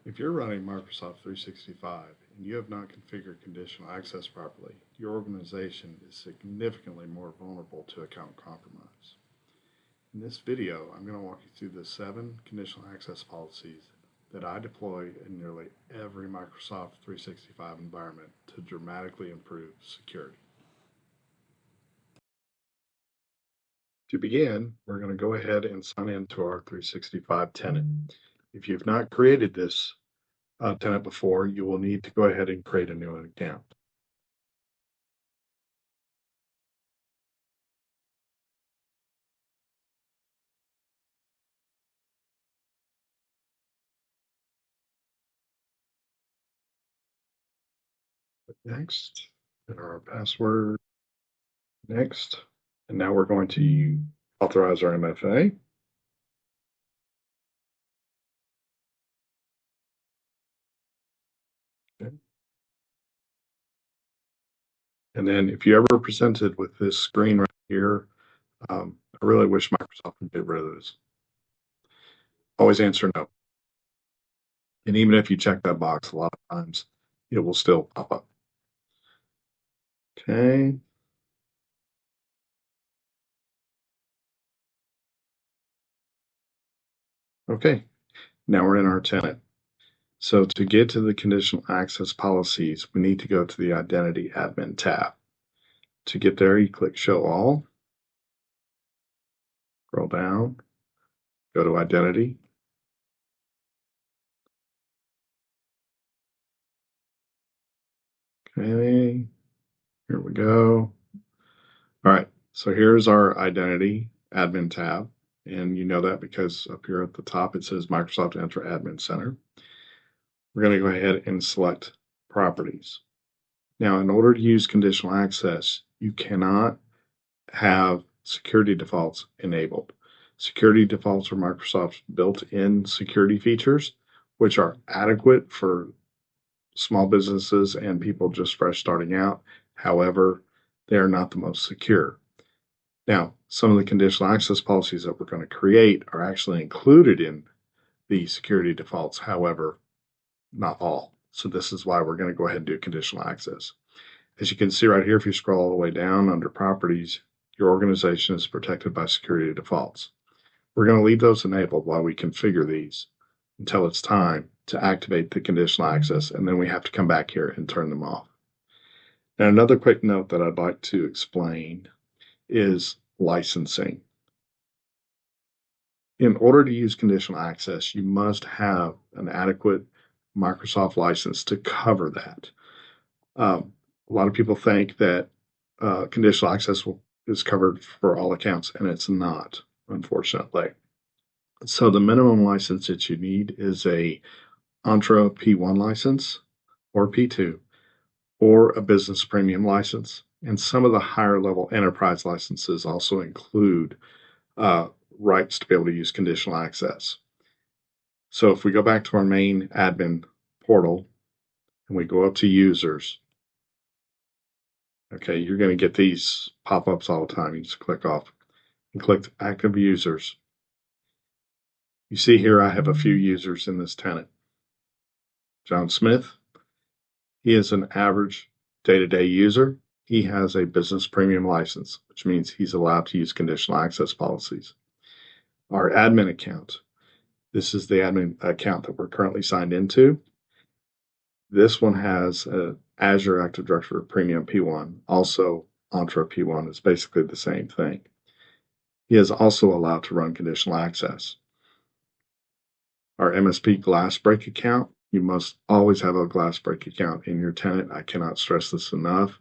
If you're running Microsoft 365 and you have not configured conditional access properly, your organization is significantly more vulnerable to account compromise. In this video, I'm going to walk you through the 7 conditional access policies that I deploy in nearly every Microsoft 365 environment to dramatically improve security. To begin, we're going to go ahead and sign into our 365 tenant. If you've not created this tenant before, you will need to go ahead and create a new account. Next, enter our password. Next, and now we're going to authorize our MFA. Okay. And then if you ever presented with this screen right here, I really wish Microsoft would get rid of this. Always answer no. And even if you check that box a lot of times, it will still pop up. Okay. Okay, now we're in our tenant. So to get to the conditional access policies, we need to go to the Identity Admin tab. To get there, you click Show All, scroll down, go to Identity. Okay, here we go. All right, so here's our Identity Admin tab, and you know that because up here at the top it says Microsoft Entra Admin Center. We're going to go ahead and select Properties. Now, in order to use conditional access, you cannot have security defaults enabled. Security defaults are Microsoft's built-in security features, which are adequate for small businesses and people just fresh starting out. However, they are not the most secure. Now, some of the conditional access policies that we're going to create are actually included in the security defaults. However, not all. So this is why we're going to go ahead and do conditional access. As you can see right here, if you scroll all the way down under properties, your organization is protected by security defaults. We're going to leave those enabled while we configure these until it's time to activate the conditional access, and then we have to come back here and turn them off. Now, another quick note that I'd like to explain is licensing. In order to use conditional access, you must have an adequate Microsoft license to cover that. A lot of people think that conditional access is covered for all accounts, and it's not, unfortunately. So the minimum license that you need is a Entra P1 license or P2 or a business premium license. And some of the higher level enterprise licenses also include rights to be able to use conditional access. So if we go back to our main admin portal and we go up to users, okay, you're going to get these pop-ups all the time. You just click off and click active users. You see here I have a few users in this tenant. John Smith, he is an average day-to-day user. He has a business premium license, which means he's allowed to use conditional access policies. Our admin account, this is the admin account that we're currently signed into. This one has an Azure Active Directory Premium P1, also Entra P1 is basically the same thing. He is also allowed to run conditional access. Our MSP Glassbreak account, you must always have a Glassbreak account in your tenant. I cannot stress this enough.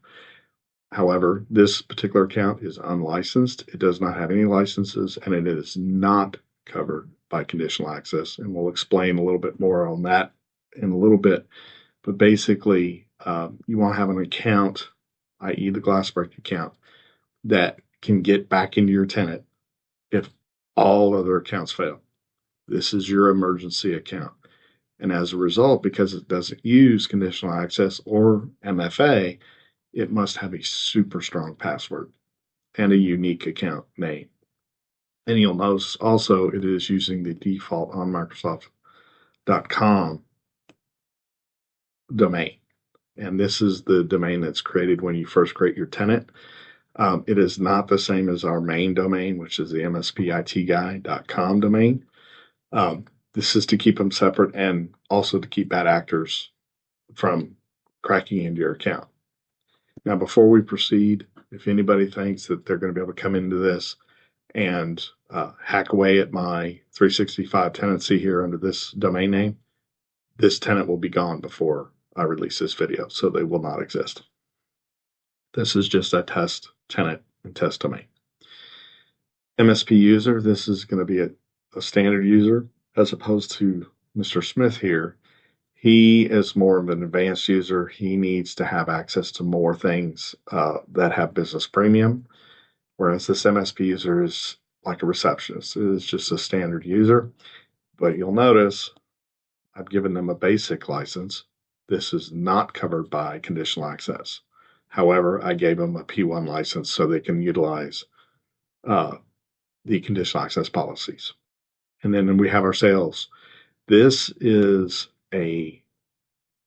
However, this particular account is unlicensed. It does not have any licenses, and it is not covered by conditional access. And we'll explain a little bit more on that in a little bit. But basically, you want to have an account, i.e. the Glassbreak account, that can get back into your tenant if all other accounts fail. This is your emergency account. And as a result, because it doesn't use conditional access or MFA, it must have a super strong password and a unique account name. And you'll notice also it is using the default on Microsoft.com domain. And this is the domain that's created when you first create your tenant. It is not the same as our main domain, which is the mspitguy.com domain. This is to keep them separate and also to keep bad actors from cracking into your account. Now, before we proceed, if anybody thinks that they're going to be able to come into this and hack away at my 365 tenancy here under this domain name, this tenant will be gone before I release this video, so they will not exist. This is just a test tenant and test domain. MSP user, this is going to be a standard user as opposed to Mr. Smith here. He is more of an advanced user. He needs to have access to more things that have business premium, whereas this MSP user is like a receptionist. It is just a standard user. But you'll notice I've given them a basic license. This is not covered by conditional access. However, I gave them a P1 license so they can utilize the conditional access policies. And then we have our sales. This is a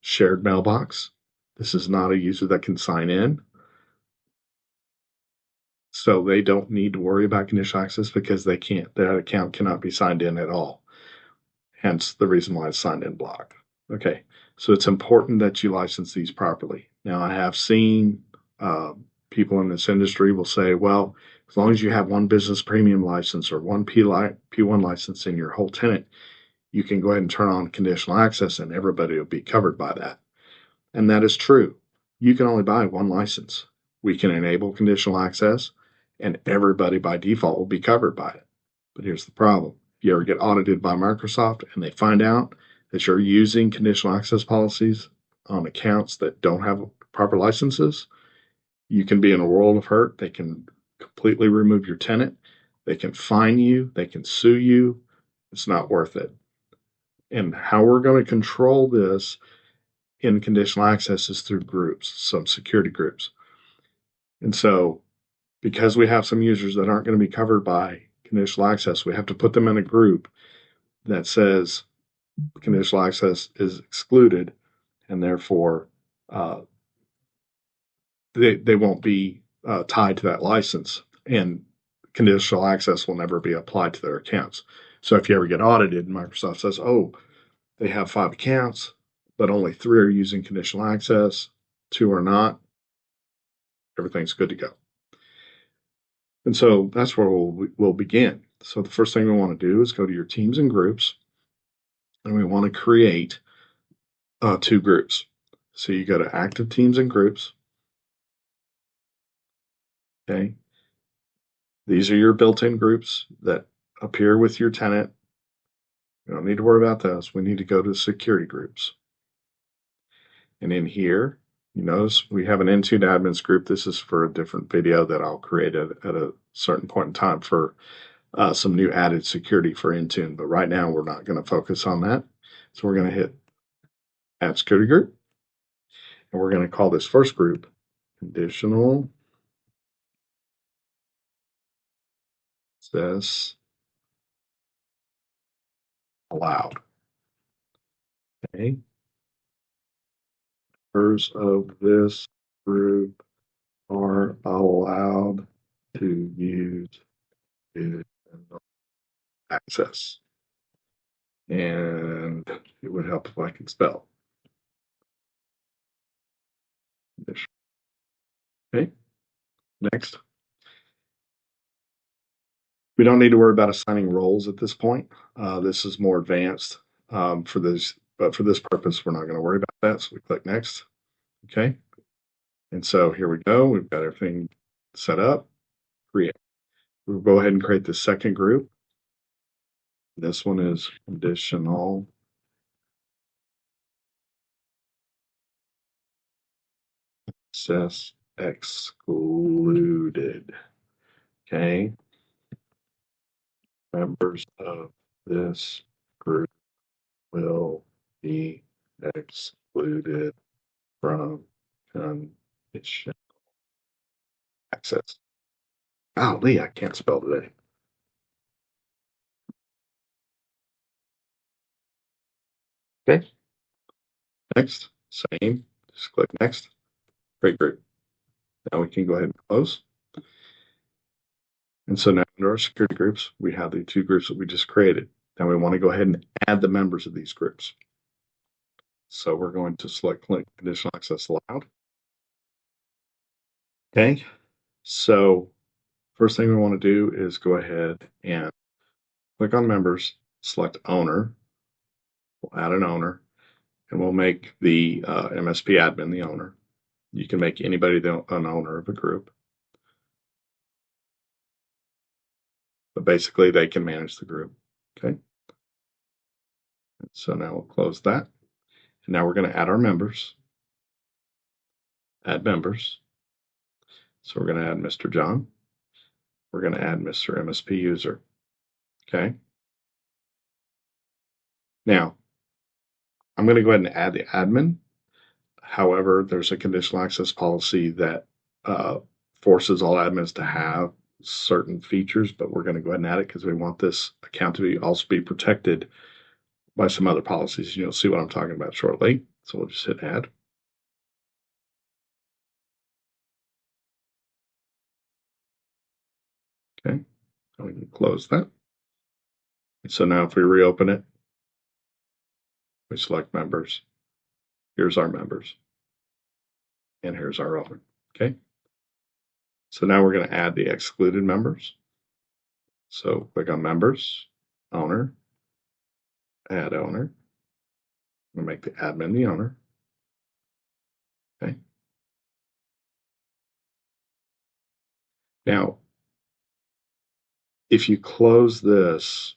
shared mailbox. This is not a user that can sign in. So they don't need to worry about conditional access because they can't, their account cannot be signed in at all. Hence the reason why it's signed in blocked. Okay, so it's important that you license these properly. Now, I have seen people in this industry will say, well, as long as you have one business premium license or one P1 license in your whole tenant, you can go ahead and turn on conditional access and everybody will be covered by that. And that is true. You can only buy one license. We can enable conditional access and everybody by default will be covered by it. But here's the problem. If you ever get audited by Microsoft and they find out that you're using conditional access policies on accounts that don't have proper licenses, you can be in a world of hurt. They can completely remove your tenant. They can fine you. They can sue you. It's not worth it. And how we're going to control this in conditional access is through groups, some security groups. And so because we have some users that aren't going to be covered by conditional access, we have to put them in a group that says conditional access is excluded, and therefore they won't be tied to that license, and conditional access will never be applied to their accounts. So if you ever get audited and Microsoft says, oh, they have 5 accounts, but only 3 are using conditional access, 2 are not, everything's good to go. And so that's where we'll begin. So the first thing we want to do is go to your teams and groups, and we want to create 2 groups. So you go to active teams and groups. Okay. These are your built-in groups that appear with your tenant. We don't need to worry about those. We need to go to security groups. And in here, you notice we have an Intune admins group. This is for a different video that I'll create at a certain point in time for some new added security for Intune. But right now, we're not going to focus on that. So we're going to hit Add Security Group. And we're going to call this first group Conditional Access Allowed. Okay. Members of this group are allowed to use conditional access. And it would help if I could spell. Okay, next. We don't need to worry about assigning roles at this point. This is more advanced for this, but for this purpose, we're not going to worry about that. So we click next. Okay. And so here we go. We've got everything set up. Create. We'll go ahead and create the second group. This one is conditional access excluded. Okay. Members of this group will be excluded from conditional access. Golly, I can't spell today. Okay. Next. Same, just click next, create group. Now we can go ahead and close. And so now under our security groups, we have the two groups that we just created. Now we want to go ahead and add the members of these groups. So we're going to select conditional access allowed. Okay, so first thing we want to do is go ahead and click on members, select owner. We'll add an owner, and we'll make the MSP admin the owner. You can make anybody an owner of a group, but basically they can manage the group. Okay, so now we'll close that. And now we're going to add our members. Add members. So we're going to add Mr. John. We're going to add Mr. MSP user. Okay. Now, I'm going to go ahead and add the admin. However, there's a conditional access policy that forces all admins to have certain features, but we're going to go ahead and add it because we want this account to also be protected by some other policies. You'll see what I'm talking about shortly. So we'll just hit add. Okay, and we can close that. So now if we reopen it, we select members. Here's our members. And here's our owner. Okay. So now we're going to add the excluded members. So click on members, owner, add owner. We'll make the admin the owner. Okay. Now, if you close this,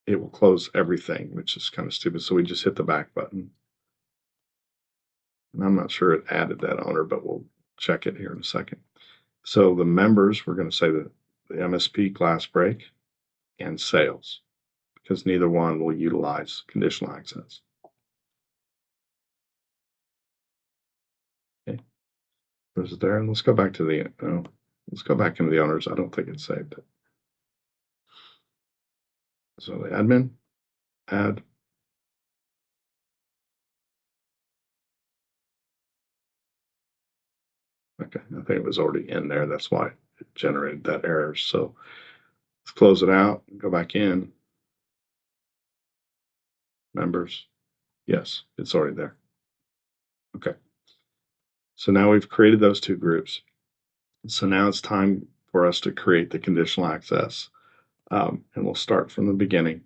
it will close everything, which is kind of stupid. So we just hit the back button. And I'm not sure it added that owner, but we'll check it here in a second. So the members, we're going to say the MSP glass break and sales, because neither one will utilize conditional access. Okay. Was it there? And let's go back to let's go back into the owners. I don't think it saved it. So the admin, add. Okay, I think it was already in there. That's why it generated that error. So let's close it out, go back in. Members, yes, it's already there. Okay. So now we've created those two groups. So now it's time for us to create the conditional access. And we'll start from the beginning.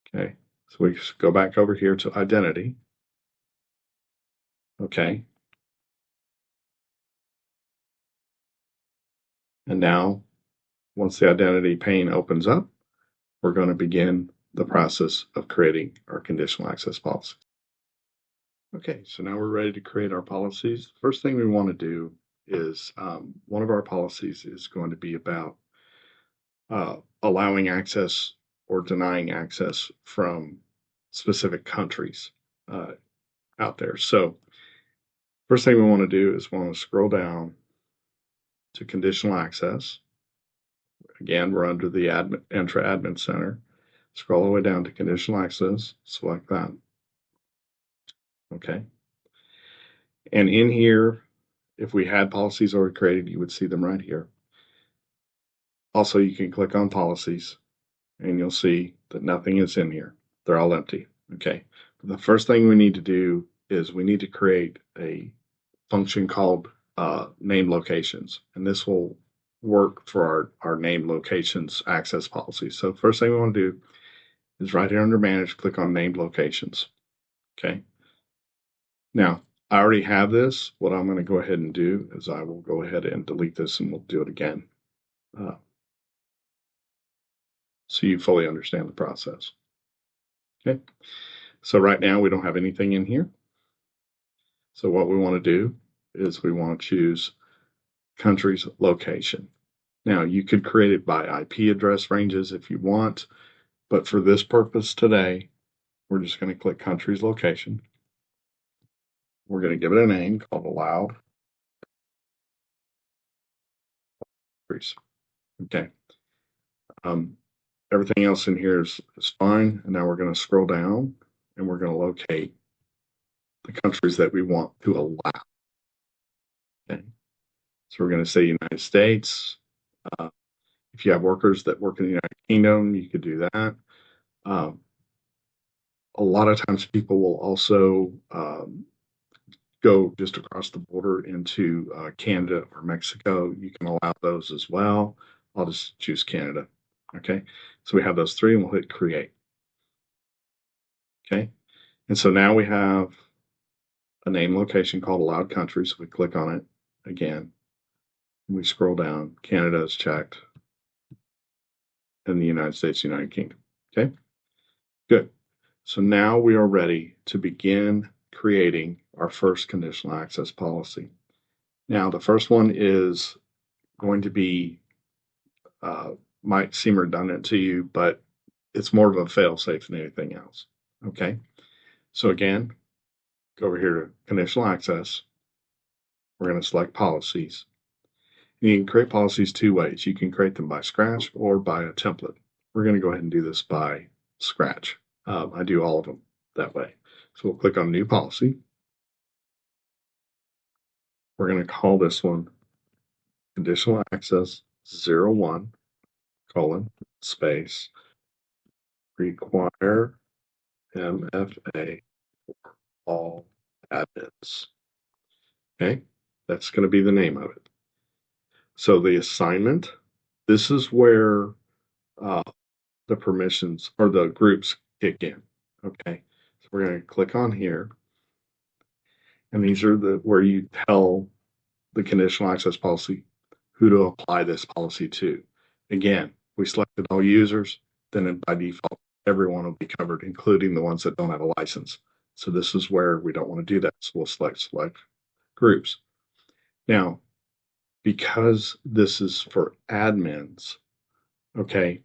Okay, so we go back over here to identity. Okay. And now, once the identity pane opens up, we're going to begin the process of creating our conditional access policy. Okay, so now we're ready to create our policies. First thing we want to do is one of our policies is going to be about allowing access or denying access from specific countries out there. So first thing we want to do is we want to scroll down to conditional access. Again, we're under the Entra Admin Center. Scroll all the way down to conditional access, select that. Okay. And in here, if we had policies already created, you would see them right here. Also, you can click on policies and you'll see that nothing is in here. They're all empty. Okay. But the first thing we need to do is we need to create a function called name locations. And this will work for our name locations access policy. So the first thing we want to do is right here under manage, click on named locations. Okay. Now, I already have this. What I'm going to go ahead and do is I will go ahead and delete this and we'll do it again. So you fully understand the process. Okay. So right now we don't have anything in here. So what we want to do is we want to choose country's location. Now you could create it by IP address ranges if you want, but for this purpose today, we're just going to click country's location. We're going to give it a name called allowed. Okay. Everything else in here is fine. And now we're going to scroll down. and we're going to locate the countries that we want to allow. Okay. So we're going to say United States. If you have workers that work in the United Kingdom, you could do that. A lot of times people will also go just across the border into Canada or Mexico. You can allow those as well. I'll just choose Canada. Okay. So we have those three and we'll hit create. Okay. And so now we have a name location called allowed countries. So we click on it again. We scroll down. Canada is checked. And the United States, United Kingdom. Okay. Good. So now we are ready to begin creating our first conditional access policy. Now, the first one is going to be, might seem redundant to you, but it's more of a fail-safe than anything else. Okay. So again, go over here to conditional access. We're going to select policies. You can create policies two ways. You can create them by scratch or by a template. We're going to go ahead and do this by scratch. I do all of them that way. So we'll click on new policy. We're going to call this one conditional access 01 colon space require MFA for all admins. Okay, that's going to be the name of it. So the assignment, this is where the permissions or the groups kick in. Okay, so we're going to click on here, and these are where you tell the conditional access policy who to apply this policy to. Again, we selected all users, then by default, everyone will be covered, including the ones that don't have a license. So this is where we don't want to do that. So we'll select groups. Now, because this is for admins, okay,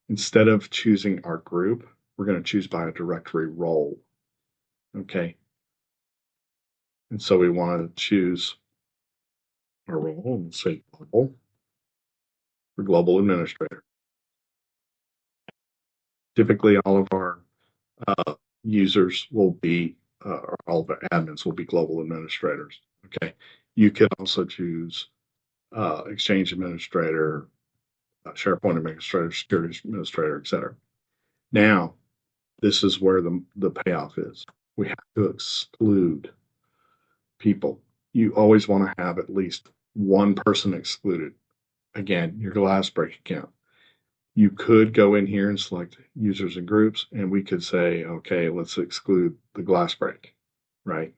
instead of choosing our group, we're going to choose by a directory role. Okay. And so we want to choose our role and say global for global administrator. Typically, all of our users will be, or all of our admins will be global administrators. Okay. You could also choose Exchange administrator, SharePoint administrator, security administrator, etc. Now, this is where the payoff is. We have to exclude people. You always want to have at least one person excluded. Again, your glass break account. You could go in here and select users and groups, and we could say, okay, let's exclude the glass break, right?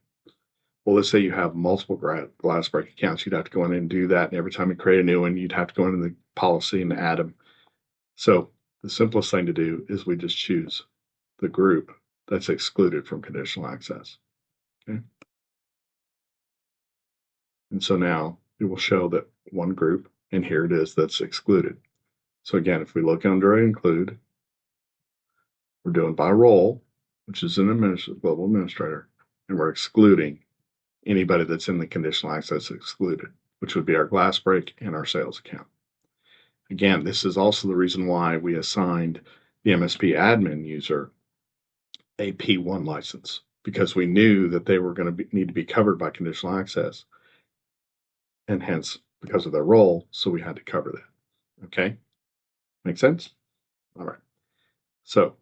Well, let's say you have multiple glass break accounts. You'd have to go in and do that. And every time you create a new one, you'd have to go into the policy and add them. So the simplest thing to do is we just choose the group that's excluded from conditional access. Okay. And so now it will show that one group, and here it is, that's excluded. So again, if we look under include, we're doing by role, which is an global administrator, and we're excluding anybody that's in the conditional access excluded, which would be our glass break and our sales account. Again, this is also the reason why we assigned the MSP admin user a P1 license, because we knew that they were going to need to be covered by conditional access, and hence because of their role, so we had to cover that. Okay, make sense? All right. So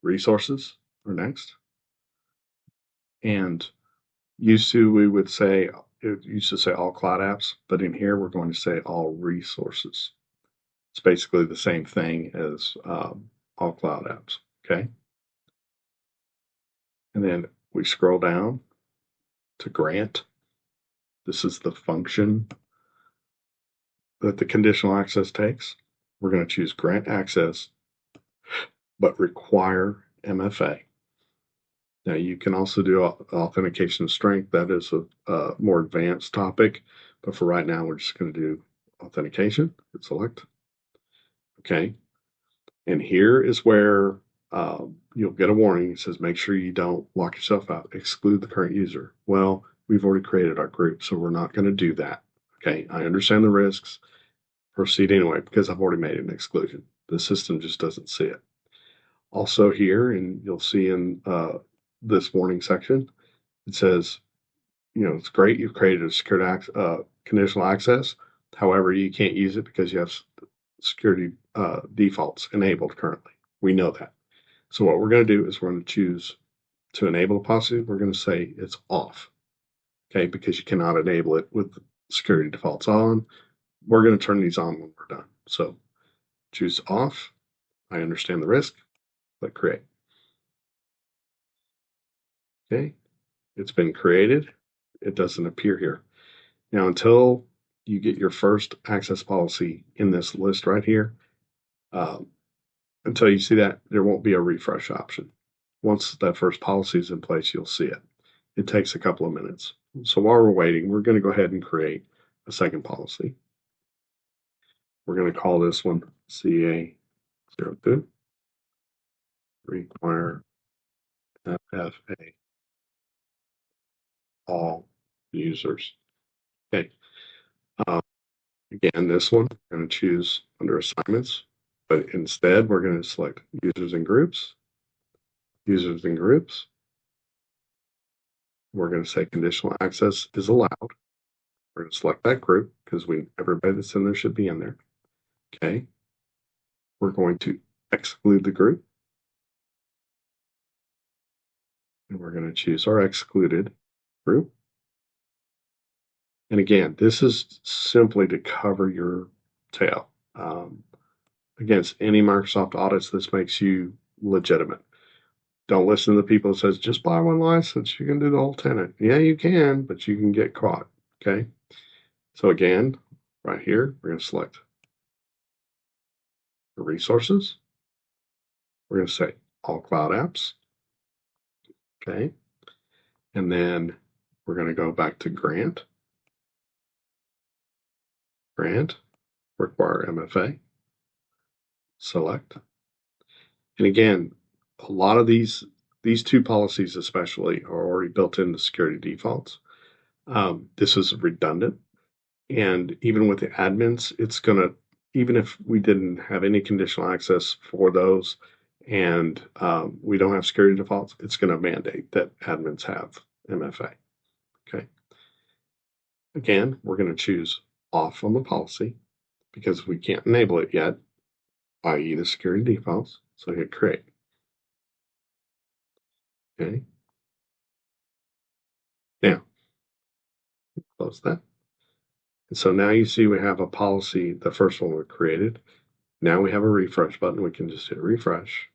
resources are next, and used to we would say it used to say all cloud apps, but in here we're going to say all resources. It's basically the same thing as all cloud apps. Okay. And then we scroll down to grant. This is the function that the conditional access takes. We're going to choose grant access, but require MFA. Now you can also do authentication strength. That is a more advanced topic, but for right now, we're just going to do authentication. Hit select. Okay. And here is where you'll get a warning. It says, make sure you don't lock yourself out. Exclude the current user. Well, we've already created our group, so we're not going to do that. Okay. I understand the risks. Proceed anyway, because I've already made an exclusion. The system just doesn't see it. Also here, and you'll see in this warning section, it says, it's great you've created a security conditional access. However, you can't use it because you have security defaults enabled currently. We know that. So what we're going to do is we're going to choose to enable the policy. We're going to say it's off, okay, because you cannot enable it with security defaults on. We're going to turn these on when we're done. So choose off. I understand the risk. Click create. Okay, it's been created. It doesn't appear here. Now, until you get your first access policy in this list right here, until you see that, there won't be a refresh option. Once that first policy is in place, you'll see it. It takes a couple of minutes. So while we're waiting, we're going to go ahead and create a second policy. We're going to call this one CA02. Require FFA all users. Okay. Again, this one, I'm going to choose under assignments, but instead we're going to select users and groups. Users and groups. We're going to say conditional access is allowed. We're going to select that group because everybody that's in there should be in there. Okay. We're going to exclude the group. And we're going to choose our excluded group. And again, this is simply to cover your tail. Against any Microsoft audits, this makes you legitimate. Don't listen to the people that says, just buy one license, you can do the whole tenant. Yeah, you can, but you can get caught, okay? So again, right here, we're going to select the resources. We're going to say all cloud apps, okay? And then we're going to go back to grant, require MFA, select. And again, a lot of these two policies especially are already built into security defaults. This is redundant. And even with the admins, it's going to, even if we didn't have any conditional access for those and we don't have security defaults, it's going to mandate that admins have MFA. Okay. Again, we're going to choose off on the policy because we can't enable it yet, i.e. the security defaults. So hit create. Okay. Now, close that. And so now you see we have a policy, the first one we created. Now we have a refresh button. We can just hit refresh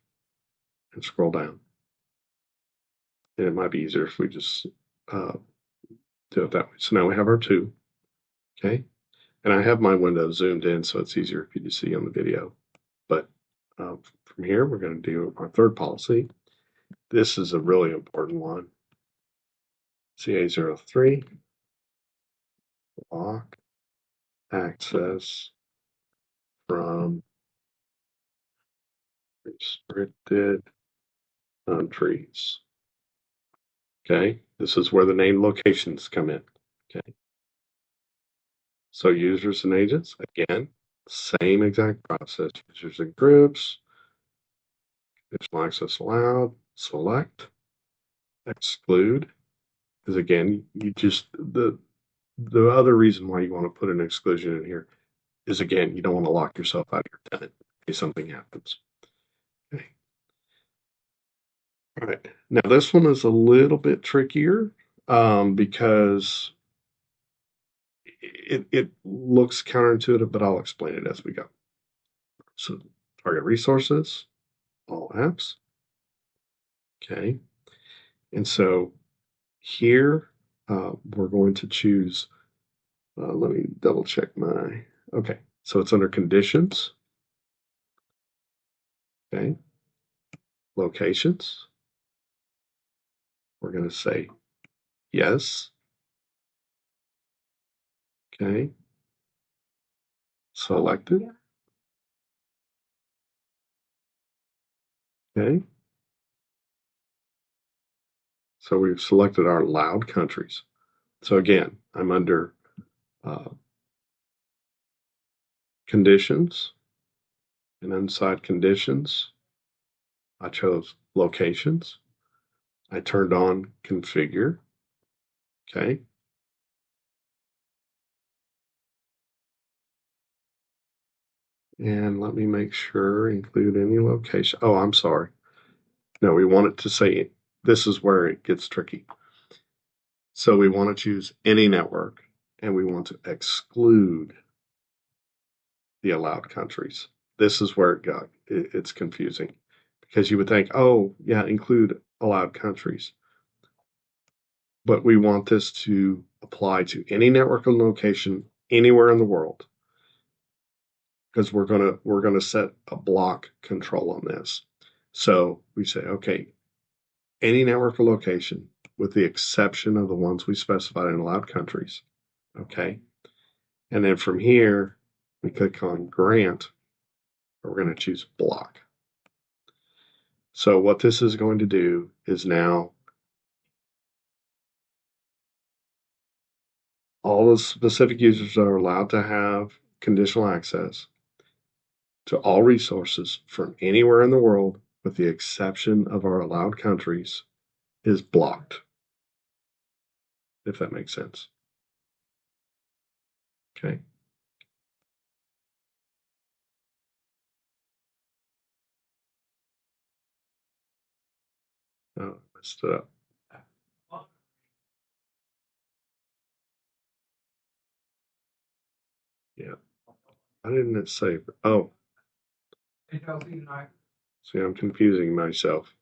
and scroll down. And it might be easier if we just do it that way. So now we have our two. Okay. And I have my window zoomed in, so it's easier for you to see on the video. But from here, we're going to do our third policy. This is a really important one. CA03, block access from restricted countries. Okay, this is where the name locations come in. Okay, so users and agents, again, same exact process. Users and groups, conditional access allowed, select, exclude. Because again, you just the other reason why you want to put an exclusion in here is again, you don't want to lock yourself out of your tenant in case something happens. Okay. All right. Now this one is a little bit trickier because it looks counterintuitive, but I'll explain it as we go. So target resources, all apps. Okay. And so here we're going to choose, let me double check okay. So it's under conditions. Okay. Locations. We're going to say yes. Okay. Selected. Okay. So we've selected our allowed countries. So again, I'm under conditions, and inside conditions, I chose locations. I turned on configure. Okay. And let me make sure include any location. Oh, I'm sorry. No, we want it to say this is where it gets tricky. So we want to choose any network and we want to exclude the allowed countries. This is where it's confusing because you would think, oh, yeah, include allowed countries. But we want this to apply to any network and location anywhere in the world because we're gonna set a block control on this. So we say, okay, any network or location with the exception of the ones we specified in allowed countries. Okay. And then from here, we click on grant. We're going to choose block. So what this is going to do is now all the specific users are allowed to have conditional access to all resources from anywhere in the world with the exception of our allowed countries is blocked, if that makes sense. Okay. Oh, I messed it up. Yeah. Why didn't it save? Oh, see, I'm confusing myself.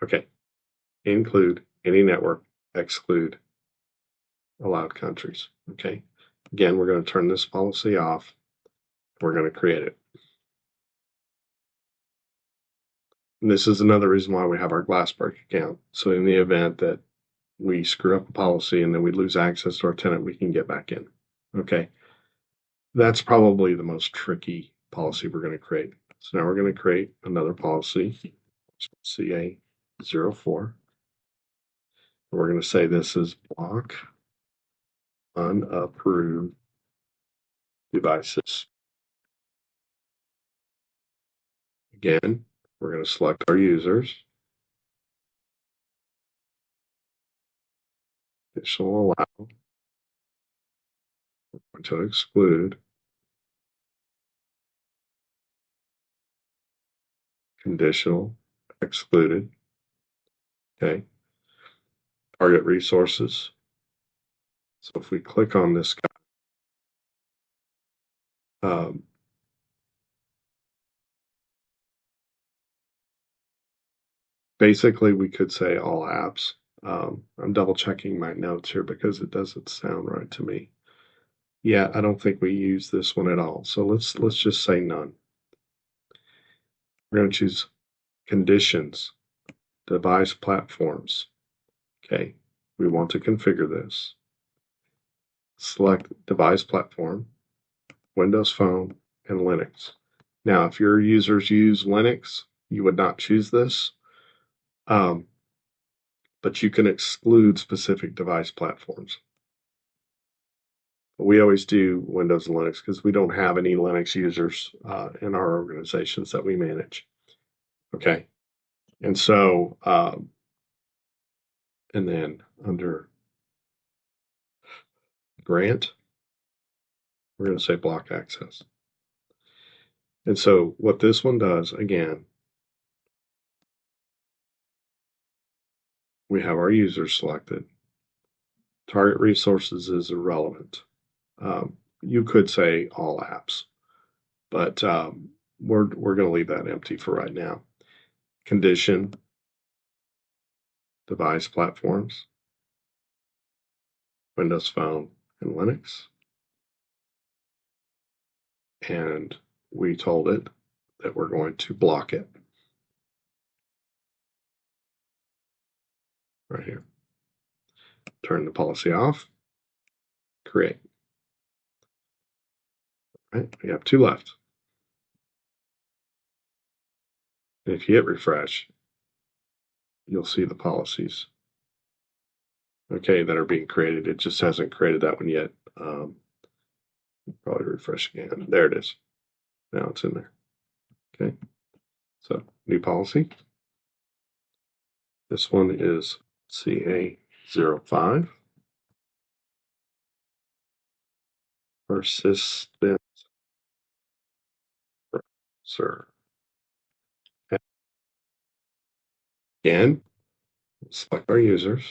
Okay. Include any network, exclude allowed countries. Okay. Again, we're going to turn this policy off. We're going to create it. And this is another reason why we have our Glassberg account. So in the event that we screw up a policy and then we lose access to our tenant, we can get back in. Okay. That's probably the most tricky policy we're going to create. So now we're going to create another policy, CA04. We're going to say this is block unapproved devices. Again, we're going to select our users. Conditional allow. We're going to exclude. Conditional excluded. Okay. Target resources. So if we click on this guy, basically we could say all apps. I'm double checking my notes here because it doesn't sound right to me. Yeah, I don't think we use this one at all. So let's just say none. We're going to choose conditions, device platforms. Okay, we want to configure this. Select device platform, Windows Phone, and Linux. Now, if your users use Linux, you would not choose this, but you can exclude specific device platforms. But we always do Windows and Linux because we don't have any Linux users in our organizations that we manage. Okay, and so, and then under grant, we're going to say block access. And so what this one does, again, we have our users selected. Target resources is irrelevant. You could say all apps, but we're going to leave that empty for right now. Condition, device platforms, Windows Phone, and Linux. And we told it that we're going to block it right here. Turn the policy off, create. Right, we have two left. And if you hit refresh, you'll see the policies, okay, that are being created. It just hasn't created that one yet. Probably refresh again. There it is. Now it's in there. Okay. So new policy. This one is CA05. Persistent browser. Again, select our users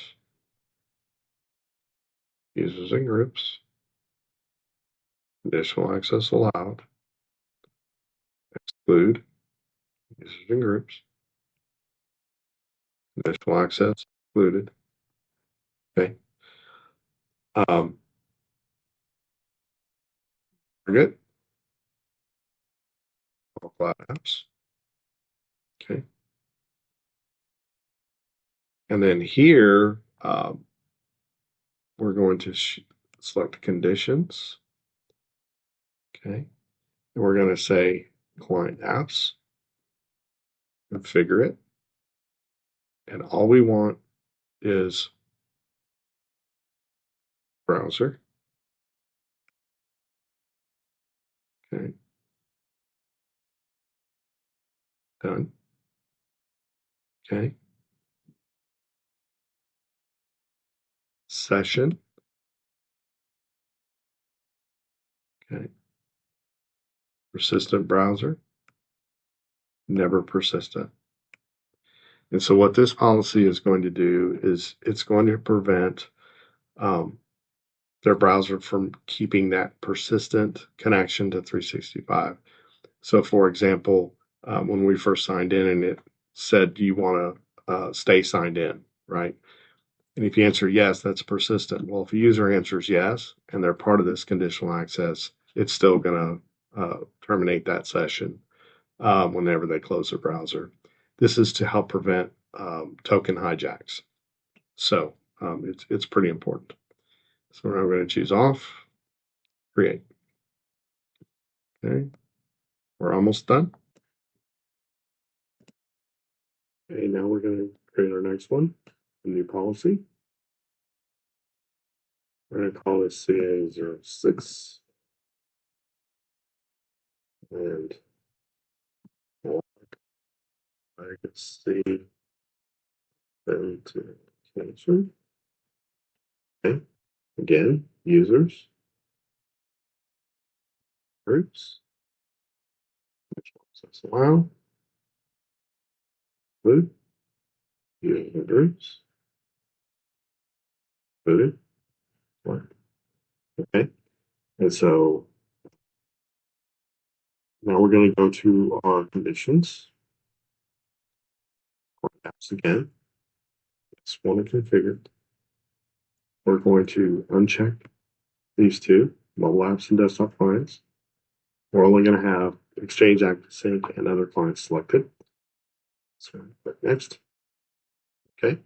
and groups, conditional access allowed, exclude users and groups, conditional access excluded. Okay. Target, all cloud apps. Okay. And then here, we're going to select conditions. Okay. And we're going to say client apps, configure it. And all we want is browser. Okay. Done. Okay. Session. Okay. Persistent browser. Never persistent. And so what this policy is going to do is it's going to prevent their browser from keeping that persistent connection to 365. So for example, when we first signed in and it said you want to stay signed in, right? And if you answer yes, that's persistent. Well, if a user answers yes and they're part of this conditional access, it's still going to terminate that session whenever they close their browser. This is to help prevent token hijacks. So it's pretty important. So now we're going to choose off, create. Okay, we're almost done. Okay, now we're going to create our next one, a new policy. We're going to call this CA06 and I can see authentication. Okay, again, users, groups, access allow, include, user groups, included, okay. And so now we're going to go to our conditions. Apps again. It's one configured. We're going to uncheck these two, mobile apps and desktop clients. We're only going to have Exchange Active Sync and other clients selected. So click next. Okay.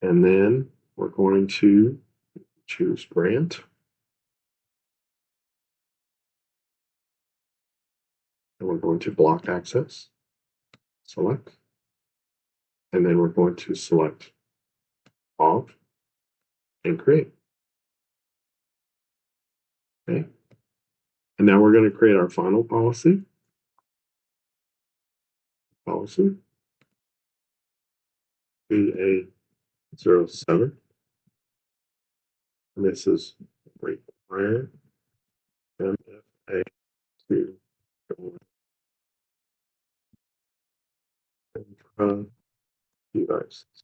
And then we're going to choose grant. And we're going to block access. Select. And then we're going to select off and create. Okay. And now we're going to create our final policy. Policy BA07. And this is require MFA to Entra devices.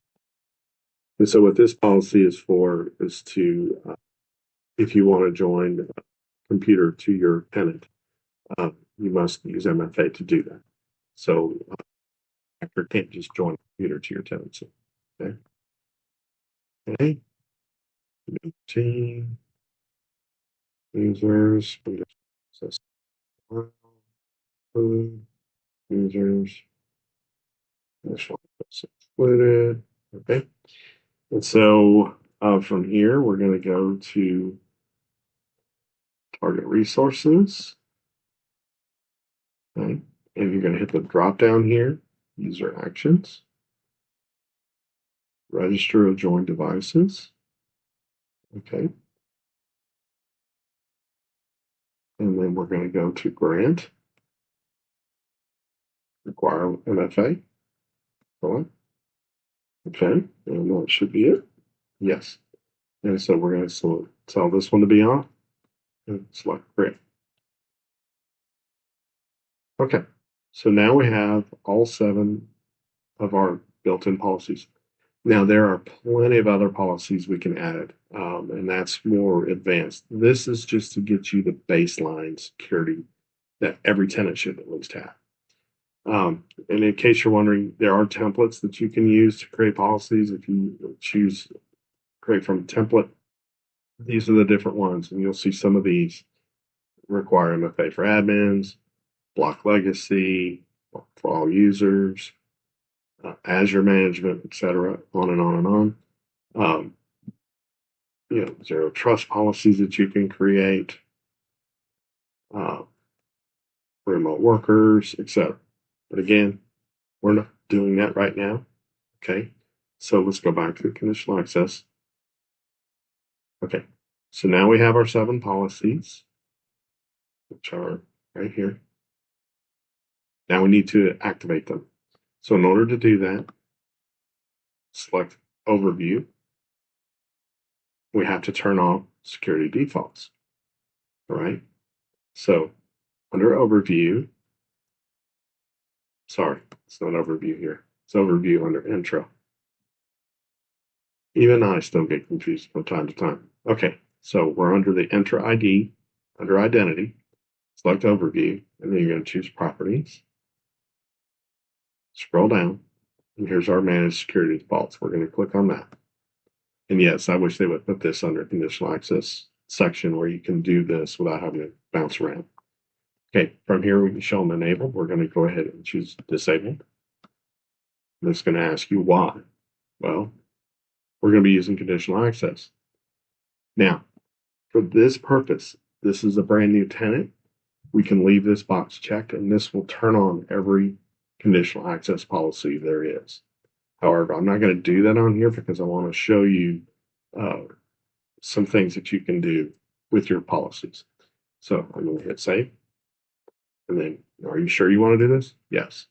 And so what this policy is for is to, if you want to join a computer to your tenant, you must use MFA to do that. So hacker can't just join a computer to your tenancy. Okay. Okay. Team users, access users, initial included. Okay. And so from here, we're going to go to target resources. Okay. And you're going to hit the drop down here, user actions, register or join devices. Okay. And then we're going to go to grant, require MFA. Go on. Okay, and that should be it. Yes. And so we're going to tell this one to be on and select create. Okay, so now we have all 7 of our built-in policies. Now there are plenty of other policies we can add, and that's more advanced. This is just to get you the baseline security that every tenant should at least have. And in case you're wondering, there are templates that you can use to create policies. If you choose create from a template, these are the different ones, and you'll see some of these require MFA for admins, block legacy for all users, Azure management, etc., on and on and on. Um, zero trust policies that you can create, uh, remote workers, etc. But again, we're not doing that right now. Okay, so let's go back to conditional access. Okay, so now we have our 7 policies, which are right here. Now we need to activate them. So in order to do that, select Overview. We have to turn off security defaults. All right. So under Overview, sorry, it's not Overview here. It's Overview under Entra. Even I still get confused from time to time. Okay, so we're under the Entra ID, under Identity, select Overview, and then you're going to choose Properties. Scroll down, and here's our Manage Security Defaults. We're going to click on that. And yes, I wish they would put this under Conditional Access section where you can do this without having to bounce around. Okay, from here we can show them enabled. We're going to go ahead and choose disabled. And it's going to ask you why. Well, we're going to be using conditional access. Now, for this purpose, this is a brand new tenant. We can leave this box checked, and this will turn on every conditional access policy there is. However, I'm not going to do that on here because I want to show you some things that you can do with your policies. So I'm going to hit save. And then, are you sure you want to do this? Yes.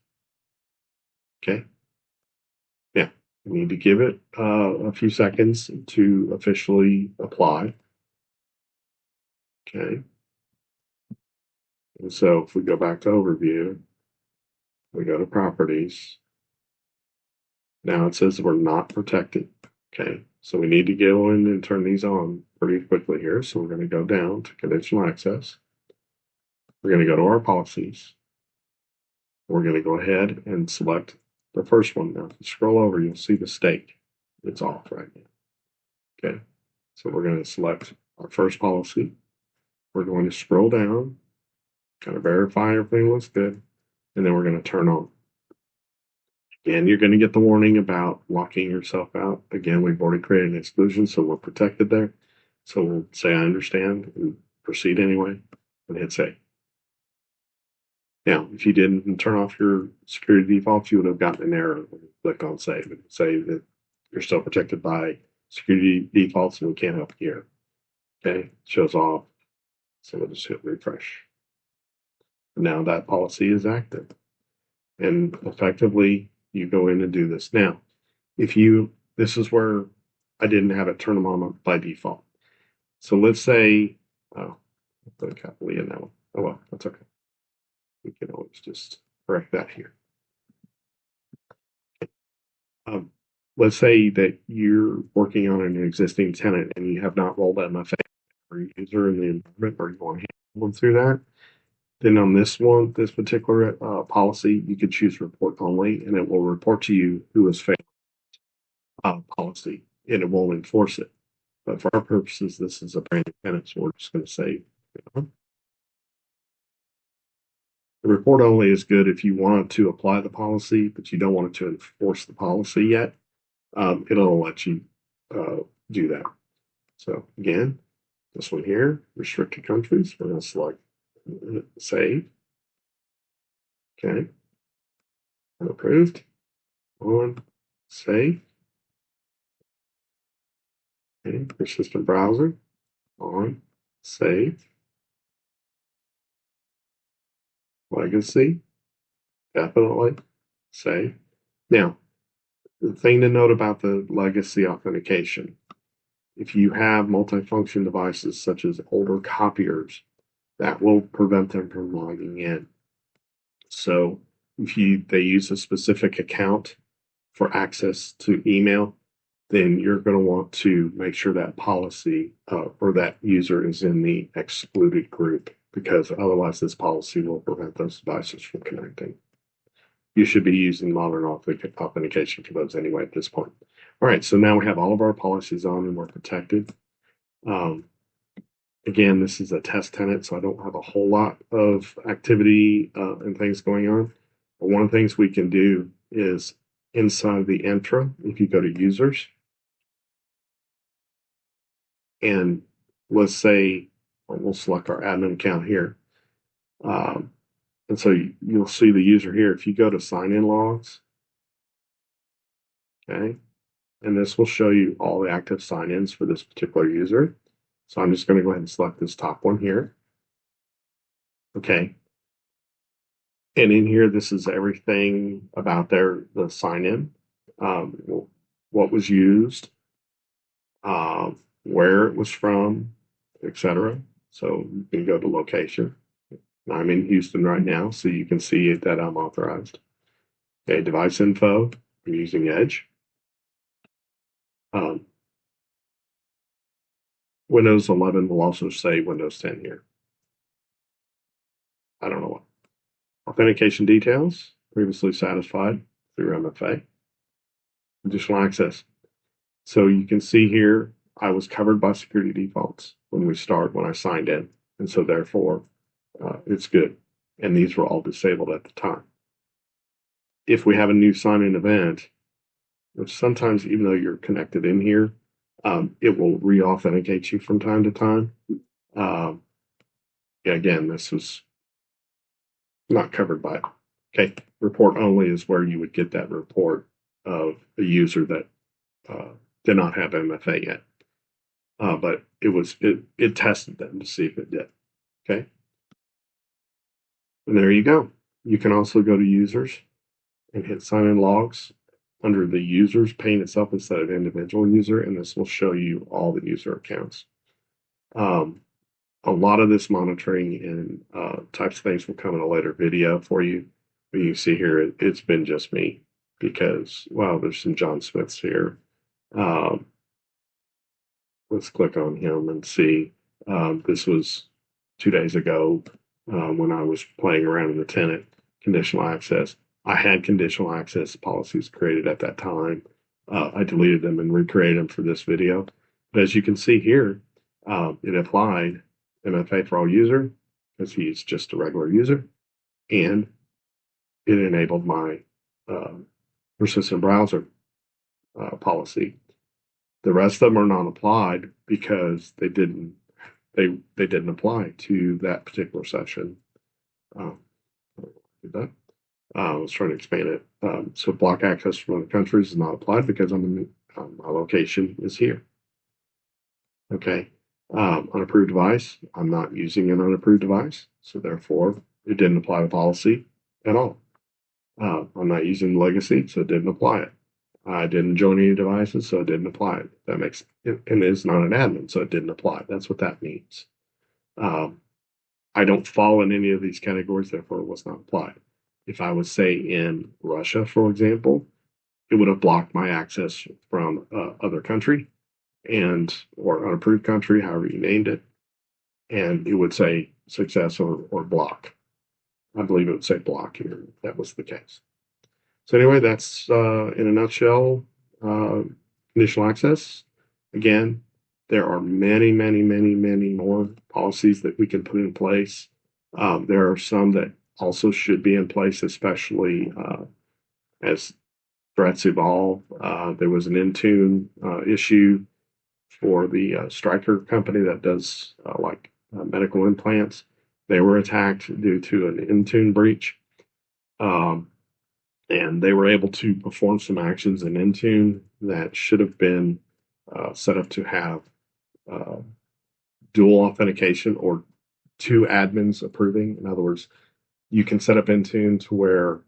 Okay. Now, you need to give it a few seconds to officially apply. Okay. And so if we go back to overview, we go to properties. Now it says we're not protected. Okay. So we need to go in and turn these on pretty quickly here. So we're going to go down to conditional access. We're going to go to our policies. We're going to go ahead and select the first one. Now, if you scroll over, you'll see the state. It's off right now. Okay. So we're going to select our first policy. We're going to scroll down, kind of verify everything looks good, and then we're going to turn on. Again, you're going to get the warning about locking yourself out. Again, we've already created an exclusion, so we're protected there. So we'll say I understand and proceed anyway, and hit save. Now, if you didn't turn off your security defaults, you would have gotten an error when you clicked on save. It would say that you're still protected by security defaults and we can't help you here. Okay, it shows off. So we'll just hit refresh. Now that policy is active. And effectively, you go in and do this. Now, this is where I didn't have it turn them on by default. So let's say, oh, I put a capital E in that one. Oh, well, that's okay. We can always just correct that here. Um, let's say that you're working on an existing tenant and you have not rolled MFA for a user in the environment, or you want to handle them through that. Then on this particular policy, you could choose report only, and it will report to you who has failed policy, and it won't enforce it. But for our purposes, this is a brand new tenant, so we're just going to say, the report only is good if you want to apply the policy, but you don't want it to enforce the policy yet. It'll let you do that. So again, this one here, restricted countries, we're going to select save. Okay. Unapproved. On. Save. Okay. Persistent browser. On. Save. Legacy. Definitely. Save. Now, The thing to note about the legacy authentication, if you have multifunction devices such as older copiers, that will prevent them from logging in. So if they use a specific account for access to email, then you're going to want to make sure that policy or that user is in the excluded group, because otherwise this policy will prevent those devices from connecting. You should be using modern authentication for those anyway at this point. All right, so now we have all of our policies on and we're protected. Again, this is a test tenant, so I don't have a whole lot of activity and things going on. But one of the things we can do is inside the Entra, if you go to users, and let's say we'll select our admin account here. And so you'll see the user here. If you go to sign-in logs, okay, and this will show you all the active sign-ins for this particular user. So I'm just going to go ahead and select this top one here. Okay. And in here, this is everything about the sign-in, what was used, where it was from, etc. So you can go to location. I'm in Houston right now, so you can see that I'm authorized. Okay, device info, I'm using Edge. Windows 11 will also say Windows 10 here. I don't know what. Authentication details, previously satisfied through MFA. Conditional access. So you can see here, I was covered by security defaults when I signed in. And so therefore, it's good. And these were all disabled at the time. If we have a new sign-in event, which sometimes, even though you're connected in here, it will re-authenticate you from time to time. Again, this was not covered by it. Okay, report only is where you would get that report of a user that did not have MFA yet. But it tested them to see if it did. Okay. And there you go. You can also go to users and hit sign in logs under the users pane itself instead of individual user, and this will show you all the user accounts. A lot of this monitoring and types of things will come in a later video for you. But you see here, it's been just me because, well, there's some John Smiths here. Let's click on him and see. This was 2 days ago when I was playing around in the tenant. Conditional access. I had conditional access policies created at that time. I deleted them and recreated them for this video. But as you can see here, it applied MFA for all user because he's just a regular user, and it enabled my persistent browser policy. The rest of them are not applied because they didn't apply to that particular session. I was trying to expand it. So block access from other countries is not applied because my location is here. Okay. Unapproved device. I'm not using an unapproved device, so therefore it didn't apply the policy at all. I'm not using legacy, so it didn't apply it. I didn't join any devices, so it didn't apply it. That makes it, and it's not an admin, so it didn't apply. That's what that means. I don't fall in any of these categories, therefore it was not applied. If I was, say, in Russia, for example, it would have blocked my access from other country or unapproved country, however you named it, and it would say success or block. I believe it would say block here if that was the case. So anyway, that's in a nutshell conditional access. Again, there are many, many, many, many more policies that we can put in place. There are some that also should be in place, especially as threats evolve. There was an Intune issue for the Stryker company that does medical implants. They were attacked due to an Intune breach. And they were able to perform some actions in Intune that should have been set up to have dual authentication or two admins approving. In other words, you can set up Intune to where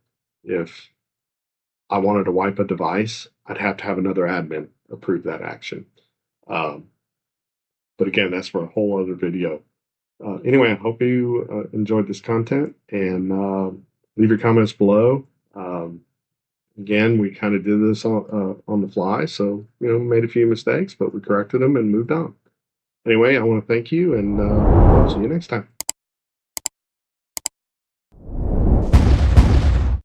if I wanted to wipe a device, I'd have to have another admin approve that action. But again, that's for a whole other video. Anyway, I hope you enjoyed this content, and leave your comments below. Again, we kind of did this on the fly, so made a few mistakes, but we corrected them and moved on. Anyway, I want to thank you, and see you next time.